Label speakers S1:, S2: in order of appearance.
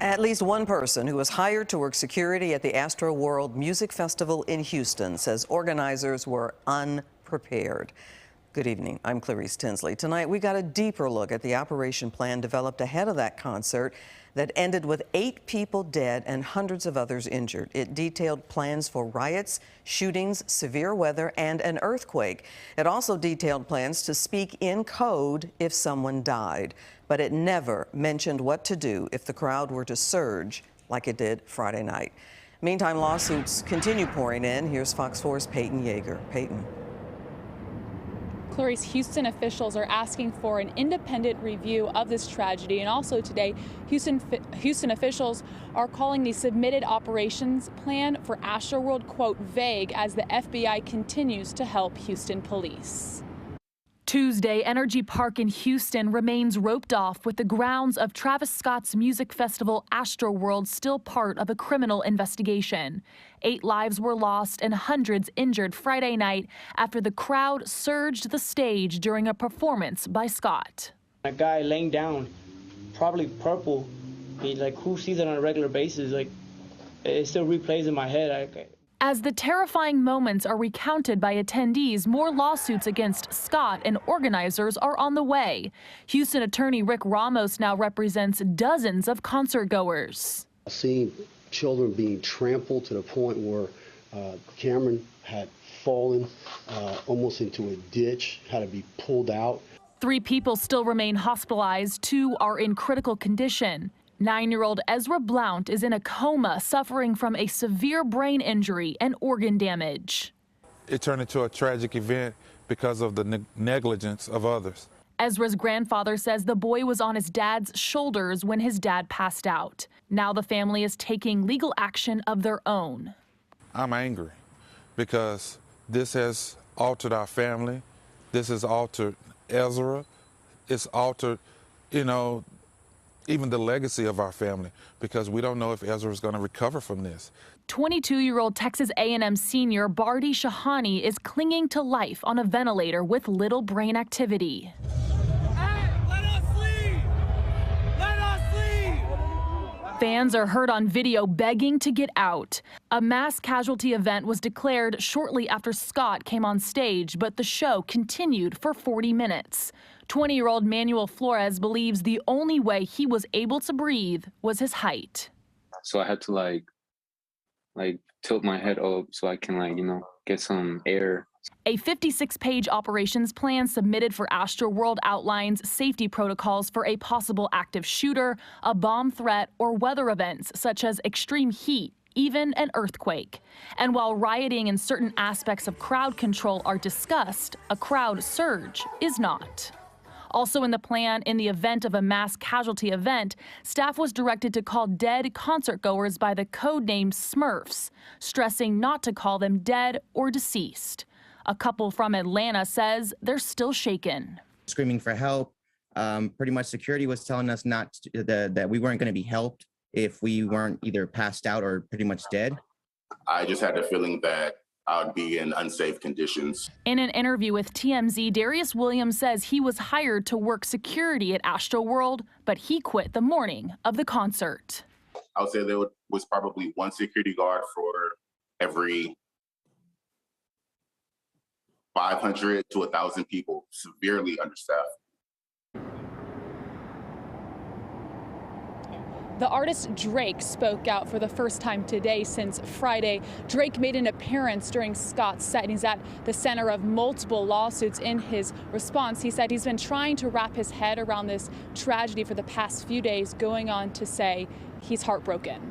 S1: At least one person who was hired to work security at the Astroworld Music Festival in Houston says organizers were unprepared. Good evening, I'm Clarice Tinsley. Tonight we got a deeper look at the operation plan developed ahead of that concert that ended with 8 people dead and hundreds of others injured. It detailed plans for riots, shootings, severe weather, and an earthquake. It also detailed plans to speak in code if someone died. But it never mentioned what to do if the crowd were to surge like it did Friday night. Meantime, lawsuits continue pouring in. Here's Fox 4's Peyton Yeager. Peyton.
S2: Clarice, Houston officials are asking for an independent review of this tragedy. And also today, Houston officials are calling the submitted operations plan for Astroworld, quote, vague, as the FBI continues to help Houston police.
S3: Tuesday, Energy Park in Houston remains roped off with the grounds of Travis Scott's music festival Astroworld still part of a criminal investigation. 8 lives were lost and hundreds injured Friday night after the crowd surged the stage during a performance by Scott.
S4: A guy laying down, probably purple, who sees it on a regular basis? It still replays in my head.
S3: As the terrifying moments are recounted by attendees, more lawsuits against Scott and organizers are on the way. Houston attorney Rick Ramos now represents dozens of concertgoers.
S5: Seeing children being trampled to the point where Cameron had fallen almost into a ditch, had to be pulled out.
S3: 3 people still remain hospitalized. 2 are in critical condition. 9-year-old Ezra Blount is in a coma, suffering from a severe brain injury and organ damage.
S6: It turned into a tragic event because of the negligence of others.
S3: Ezra's grandfather says the boy was on his dad's shoulders when his dad passed out. Now the family is taking legal action of their own.
S6: I'm angry because this has altered our family. This has altered Ezra. It's altered, even the legacy of our family, because we don't know if Ezra is going to recover from this.
S3: 22-year-old Texas A&M senior Bardi Shahani is clinging to life on a ventilator with little brain activity.
S7: Hey, let us leave! Let us leave!
S3: Fans are heard on video begging to get out. A mass casualty event was declared shortly after Scott came on stage, but the show continued for 40 minutes. 20-year-old Manuel Flores believes the only way he was able to breathe was his height.
S8: So I had to tilt my head up so I can get some air.
S3: A 56-page operations plan submitted for Astroworld outlines safety protocols for a possible active shooter, a bomb threat, or weather events such as extreme heat, even an earthquake. And while rioting and certain aspects of crowd control are discussed, a crowd surge is not. Also in the plan, in the event of a mass casualty event, staff was directed to call dead concertgoers by the code name Smurfs, stressing not to call them dead or deceased. A couple from Atlanta says they're still shaken.
S9: Screaming for help. Pretty much security was telling us that we weren't going to be helped if we weren't either passed out or pretty much dead.
S10: I just had the feeling that I would be in unsafe conditions.
S3: In an interview with TMZ, Darius Williams says he was hired to work security at Astroworld, but he quit the morning of the concert.
S10: I would say there was probably one security guard for every 500 to 1,000 people, severely understaffed.
S2: The artist Drake spoke out for the first time today since Friday. Drake made an appearance during Scott's set, and he's at the center of multiple lawsuits. In his response, he said he's been trying to wrap his head around this tragedy for the past few days, going on to say he's heartbroken.